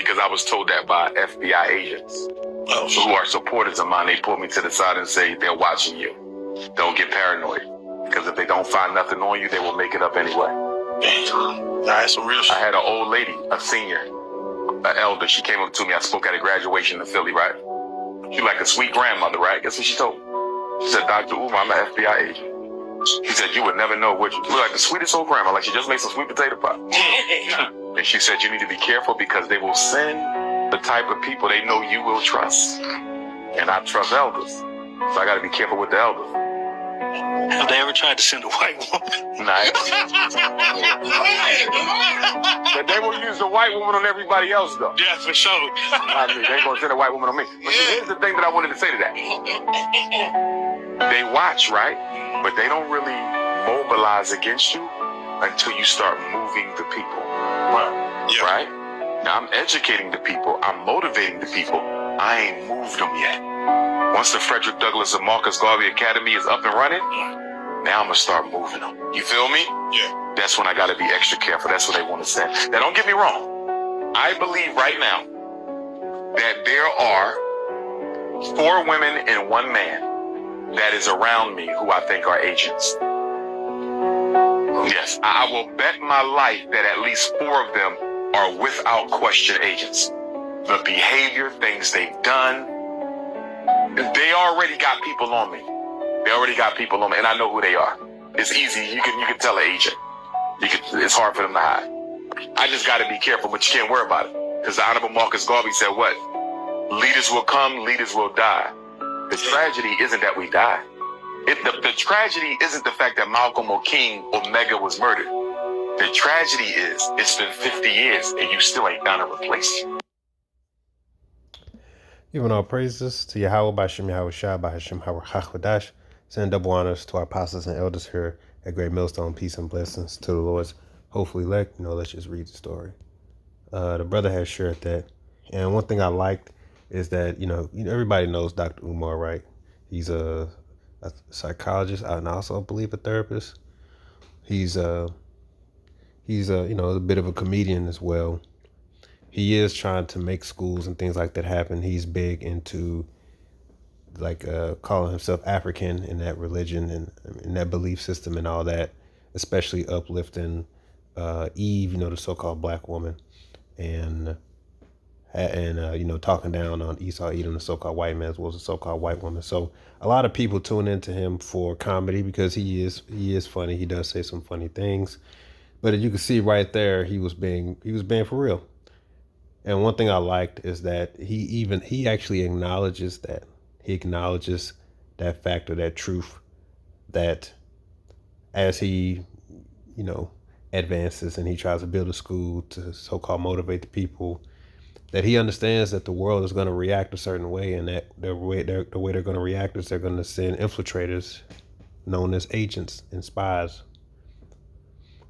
because I was told that by FBI agents who are supporters of mine. They pulled me to the side and say, they're watching you. Don't get paranoid. Because if they don't find nothing on you, they will make it up anyway. That's some real shit. I had an old lady, a senior, an elder. She came up to me. I spoke at a graduation in Philly, right? She like a sweet grandmother, right? Guess what she told me? She said, Dr. Umar, I'm an FBI agent. She said, you would never know what you look like, the sweetest old grandma, like she just made some sweet potato pie. And she said, you need to be careful because they will send the type of people they know you will trust. And I trust elders. So I got to be careful with the elders. Have they ever tried to send a white woman? Nice. But they will use the white woman on everybody else, though. Yeah, for sure. I mean, they going to send a white woman on me. But see, here's the thing that I wanted to say to that. They watch, right? But they don't really mobilize against you until you start moving the people. Right. Yeah. Right? Now, I'm educating the people. I'm motivating the people. I ain't moved them yet. Once the Frederick Douglass and Marcus Garvey Academy is up and running, now I'm going to start moving them. You feel me? Yeah. That's when I got to be extra careful. That's what they want to send. Now, don't get me wrong. I believe right now that there are 4 women and 1 man that is around me who I think are agents. Yes, I will bet my life that at least 4 of them are without question agents. The behavior, things they've done, they already got people on me. They already got people on me, and I know who they are. It's easy. You can tell an agent. It's hard for them to hide. I just got to be careful, but you can't worry about it. Because the Honorable Marcus Garvey said what? Leaders will come, leaders will die. The tragedy isn't that we die. The tragedy isn't the fact that Malcolm or King or Mega was murdered. The tragedy is it's been 50 years and you still ain't found a replacement. Giving all praises to Yahweh by Shem Yahweh Shah by Hashem HaRachadash. Send double honors to our apostles and elders here at Great Millstone. Peace and blessings to the Lord's hopefully elect. Let's just read the story. The brother has shared that. And one thing I liked is that, everybody knows Dr. Umar, right? He's a psychologist and also, I believe, a therapist. He's a bit of a comedian as well. He is trying to make schools and things like that happen. He's big into calling himself African in that religion and in that belief system and all that, especially uplifting Eve, the so-called black woman, and talking down on Esau, Edom, the so-called white man, as well as the so-called white woman. So a lot of people tune into him for comedy because he is funny. He does say some funny things, but as you can see right there, he was being for real. And one thing I liked is that he actually acknowledges that. He acknowledges that fact or that truth that as he, advances and he tries to build a school to so-called motivate the people, that he understands that the world is going to react a certain way, and that the way they're going to react is they're going to send infiltrators known as agents and spies.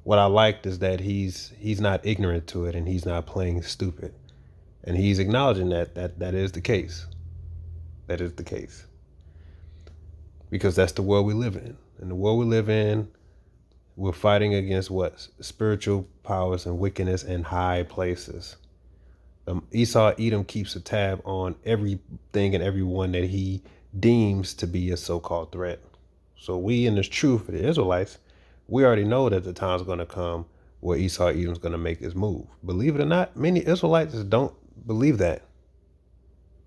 What I liked is that he's not ignorant to it and he's not playing stupid. And he's acknowledging that is the case. That is the case. Because that's the world we live in. And the world we live in, we're fighting against what? Spiritual powers and wickedness in high places. Esau Edom keeps a tab on everything and everyone that he deems to be a so-called threat. So we in this truth for the Israelites, we already know that the time's going to come where Esau Edom's going to make his move. Believe it or not, many Israelites don't believe that.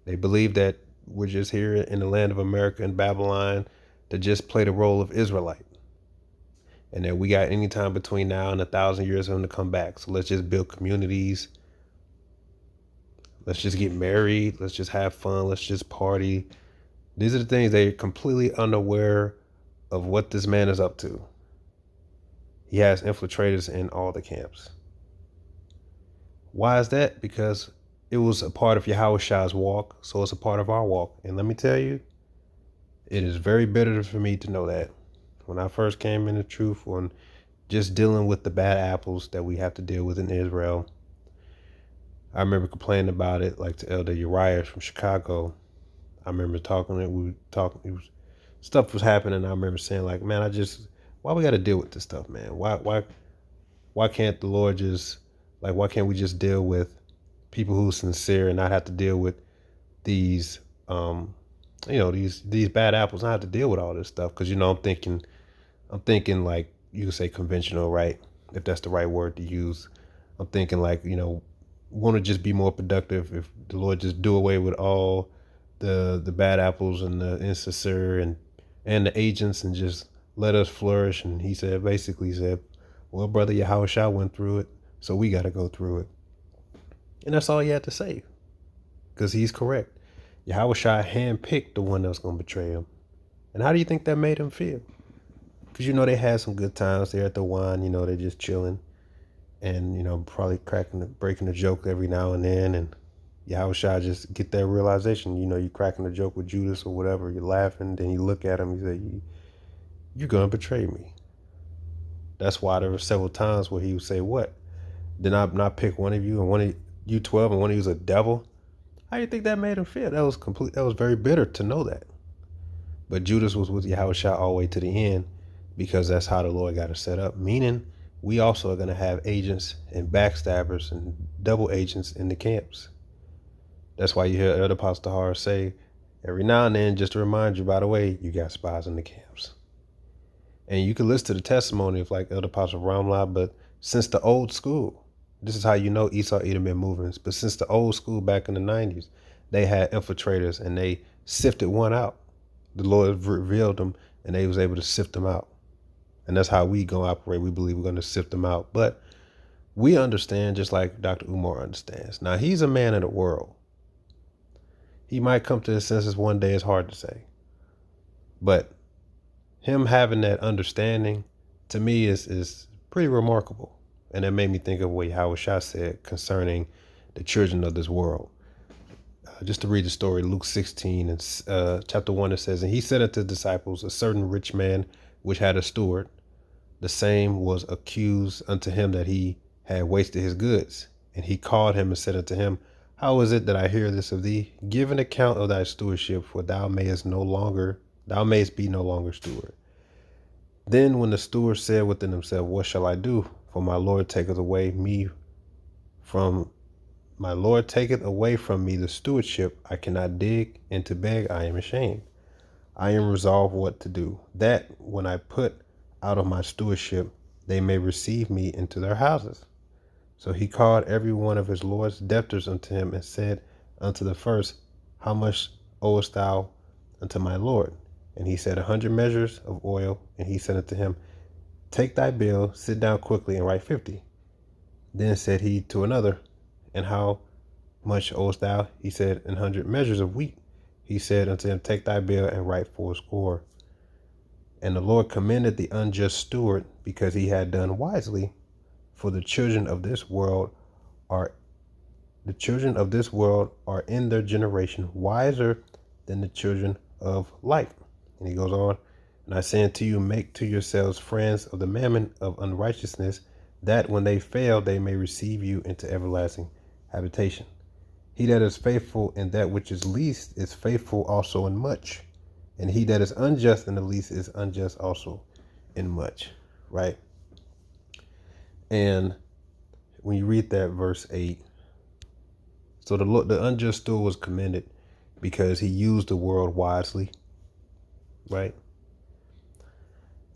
They believe that we're just here in the land of America and Babylon to just play the role of Israelite. And that we got any time between now and 1,000 years for him to come back. So let's just build communities. Let's just get married. Let's just have fun. Let's just party. These are the things they're completely unaware of what this man is up to. He has infiltrators in all the camps. Why is that? Because it was a part of Yahweh Shah's walk, so it's a part of our walk. And let me tell you, it is very bitter for me to know that. When I first came into truth on just dealing with the bad apples that we have to deal with in Israel, I remember complaining about it, like to Elder Uriah from Chicago. I remember stuff was happening. I remember saying like, man, why we got to deal with this stuff, man? Why can't the Lord why can't we just deal with people who's sincere and not have to deal with these these bad apples, not have to deal with all this stuff. Because I'm thinking like you could say conventional, right? If that's the right word to use. I'm thinking like, want to just be more productive if the Lord just do away with all the bad apples and the insincere and the agents and just let us flourish. And he said, basically said, well, brother, Yahushua went through it, so we got to go through it. And that's all he had to say, because he's correct. Yahushua handpicked the one that was going to betray him. And how do you think that made him feel? Because, they had some good times there at the wine, they're just chilling and, probably breaking a joke every now and then. And Yahushua just get that realization, you cracking a joke with Judas or whatever, you're laughing, then you look at him, you say, you're going to betray me. That's why there were several times where he would say, what? Did I not pick one of you and one of you 12 and one of you was a devil? How do you think that made him feel? That was very bitter to know that. But Judas was with Yahushua all the way to the end, because that's how the Lord got it set up. Meaning we also are going to have agents and backstabbers and double agents in the camps. That's why you hear Elder Pastor Har say every now and then, just to remind you, by the way, you got spies in the camps. And you can listen to the testimony of like Elder Pastor Ramla, but since the old school, this is how you know Esau Edomite movements. But since the old school back in the 90s, they had infiltrators and they sifted one out. The Lord revealed them and they was able to sift them out. And that's how we gonna operate. We believe we're gonna sift them out. But we understand, just like Dr. Umar understands. Now, he's a man of the world. He might come to his senses one day, it's hard to say. But him having that understanding, to me, is pretty remarkable. And that made me think of what Yahushua said concerning the children of this world. Just to read the story, Luke 16 and chapter 1, it says, and he said unto the disciples, a certain rich man which had a steward, the same was accused unto him that he had wasted his goods. And he called him and said unto him, how is it that I hear this of thee? Give an account of thy stewardship, for thou mayest be no longer steward. Then when the steward said within himself, what shall I do? For my Lord taketh away from me the stewardship. I cannot dig, and to beg I am ashamed. I am resolved what to do, that when I put out of my stewardship, they may receive me into their houses. So he called every one of his Lord's debtors unto him, and said unto the first, how much owest thou unto my Lord? And he said, 100 measures of oil. And he said unto him, take thy bill, sit down quickly, and write 50. Then said he to another, and how much owest thou? He said, 100 measures of wheat. He said unto him, take thy bill and write 80. And the Lord commended the unjust steward, because he had done wisely. For the children of this world are in their generation wiser than the children of light. And he goes on, and I say unto you, make to yourselves friends of the mammon of unrighteousness, that when they fail, they may receive you into everlasting habitation. He that is faithful in that which is least is faithful also in much. And he that is unjust in the least is unjust also in much. Right? And when you read that verse 8, so the unjust steward was commended because he used the world wisely. Right?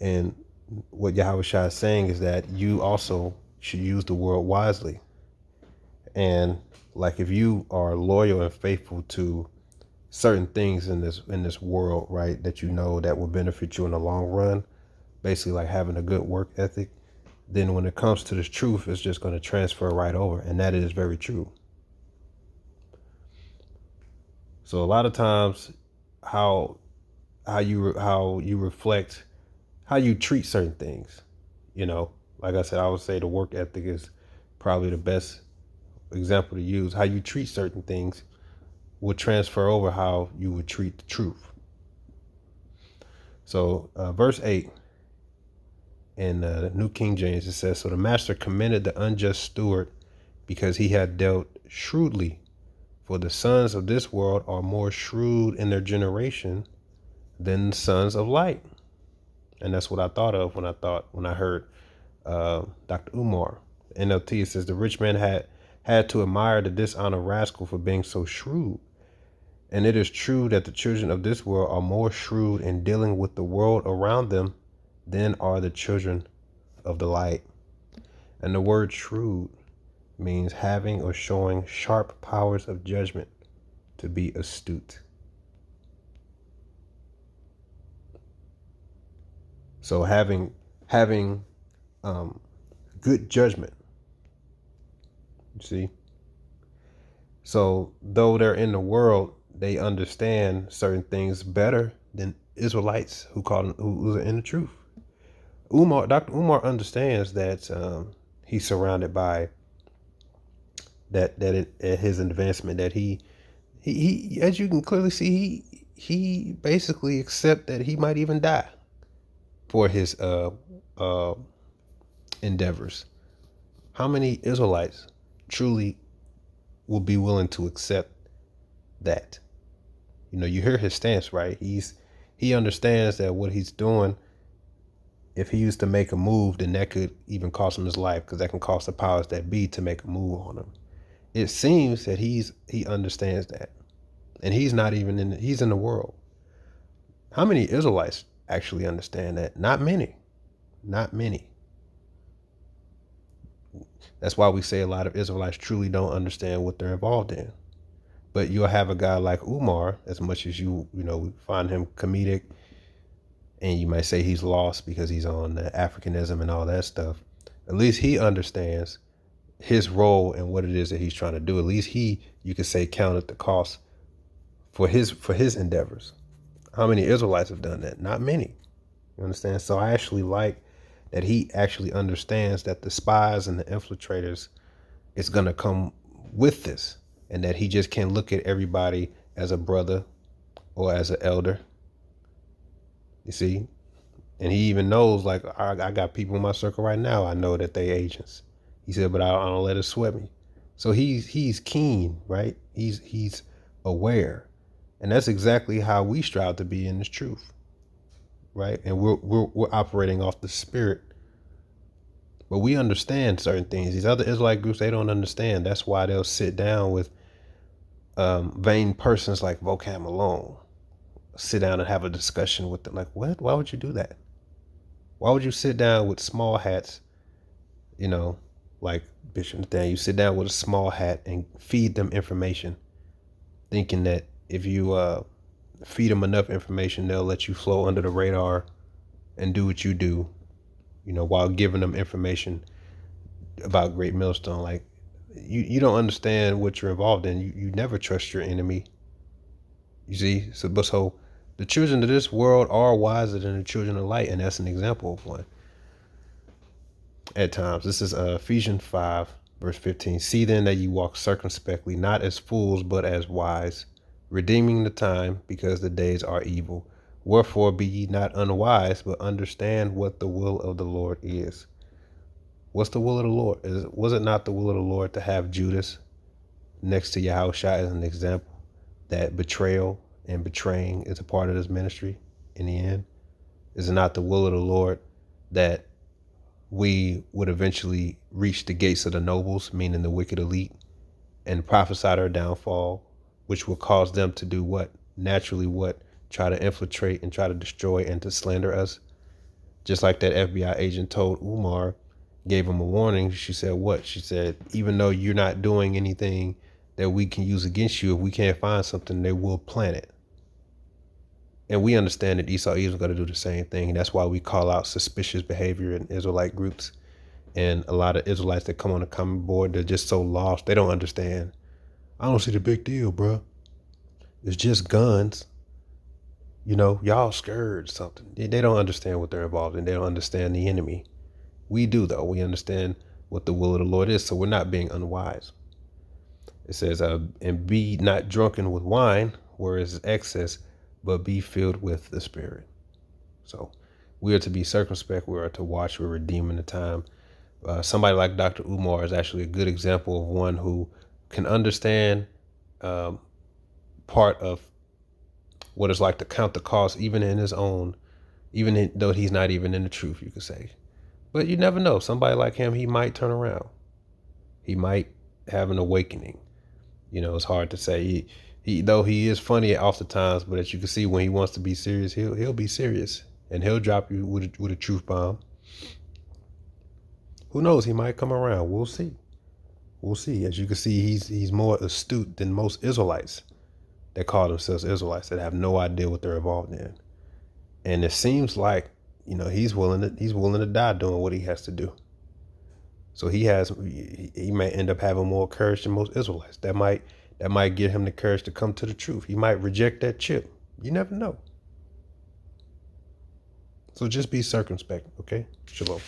And what Yahushua is saying is that you also should use the world wisely. And like if you are loyal and faithful to certain things in this world, right, that that will benefit you in the long run, basically like having a good work ethic, then when it comes to this truth, it's just going to transfer right over. And that is very true. So a lot of times how you reflect how you treat certain things, like I said, I would say the work ethic is probably the best example to use. How you treat certain things will transfer over how you would treat the truth. So verse 8 in the New King James, it says, so the master commended the unjust steward because he had dealt shrewdly, for the sons of this world are more shrewd in their generation than the sons of light. And that's what I thought of when I heard Dr. Umar. NLT, it says the rich man had to admire the dishonored rascal for being so shrewd. And it is true that the children of this world are more shrewd in dealing with the world around them than are the children of the light. And the word shrewd means having or showing sharp powers of judgment, to be astute. So having good judgment. You see? So though they're in the world, they understand certain things better than Israelites who are in the truth. Dr. Umar understands that he's surrounded by his advancement, that he as you can clearly see, he basically accept that he might even die for his endeavors. How many Israelites truly will be willing to accept that? You know, you hear his stance, right? He understands that what he's doing, if he used to make a move, then that could even cost him his life, because that can cost the powers that be to make a move on him. It seems that he understands that, and he's not even he's in the world. How many Israelites actually understand that? Not many. Not many. That's why we say a lot of Israelites truly don't understand what they're involved in. But you'll have a guy like Umar, as much as you find him comedic, and you might say he's lost because he's on the Africanism and all that stuff. At least he understands his role and what it is that he's trying to do. At least you could say, counted the cost for his endeavors. How many Israelites have done that? Not many. You understand? So I actually like that he actually understands that the spies and the infiltrators is going to come with this, and that he just can't look at everybody as a brother or as an elder. You see? And he even knows, like, I got people in my circle right now, I know that they agents. He said, but I don't let it sweat me. So he's keen, right? He's aware. And that's exactly how we strive to be in this truth, right? And we're operating off the spirit. But we understand certain things. These other Israelite groups, they don't understand. That's why they'll sit down with vain persons like Vocam Malone. Sit down and have a discussion with them. Like, what? Why would you do that? Why would you sit down with small hats, like Bishop Nathaniel? You sit down with a small hat and feed them information, thinking that if you feed them enough information, they'll let you flow under the radar and do what you do, while giving them information about Great Millstone. Like, you don't understand what you're involved in. You never trust your enemy. You see? So the children of this world are wiser than the children of light, and that's an example of one. At times, this is Ephesians 5, verse 15. See then that you walk circumspectly, not as fools, but as wise, redeeming the time, because the days are evil. Wherefore be ye not unwise, but understand what the will of the Lord is. What's the will of the Lord? Was it not the will of the Lord to have Judas next to Yahushua as an example, that betrayal and betraying is a part of this ministry in the end? Is it not the will of the Lord that we would eventually reach the gates of the nobles, meaning the wicked elite, and prophesy their downfall, which will cause them to do what? Naturally what? Try to infiltrate and try to destroy and to slander us. Just like that FBI agent told Umar, gave him a warning. She said what? She said, even though you're not doing anything that we can use against you, if we can't find something, they will plant it. And we understand that Esau is going to do the same thing. And that's why we call out suspicious behavior in Israelite groups. And a lot of Israelites that come on the common board, they're just so lost. They don't understand. I don't see the big deal, bro. It's just guns. Y'all scared or something. They don't understand what they're involved in. They don't understand the enemy. We do, though. We understand what the will of the Lord is. So we're not being unwise. It says, and be not drunken with wine, where is excess, but be filled with the Spirit. So we are to be circumspect. We are to watch. We're redeeming the time. Somebody like Dr. Umar is actually a good example of one who can understand part of what it's like to count the cost, even in his own, though he's not even in the truth, you could say. But you never know. Somebody like him, he might turn around. He might have an awakening. You know, it's hard to say. Though he is funny oftentimes, but as you can see, when he wants to be serious, he'll be serious, and he'll drop you with a truth bomb. Who knows? He might come around. We'll see. We'll see. As you can see, he's more astute than most Israelites that call themselves Israelites that have no idea what they're involved in. And it seems like, you know, he's willing to die doing what he has to do. So he may end up having more courage than most Israelites. That might give him the courage to come to the truth. He might reject that chip. You never know. So just be circumspect, okay? Shalom.